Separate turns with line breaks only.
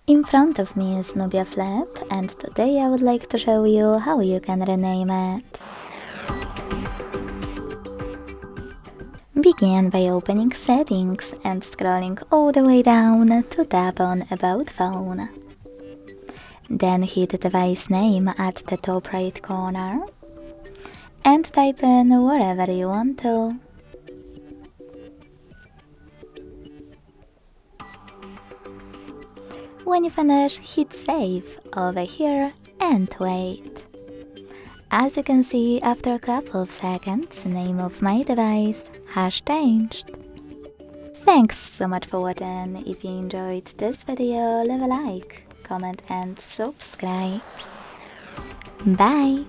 In front of me is Nubia Flip, and today I would like to show you how you can rename it. Begin by opening Settings and scrolling all the way down to tap on About Phone. Then hit device name at the top right corner and type in wherever you want to. When you finish, hit save over here and wait. As you can see, after a couple of seconds, the name of my device has changed. Thanks so much for watching. If you enjoyed this video, leave a like, comment and subscribe. Bye!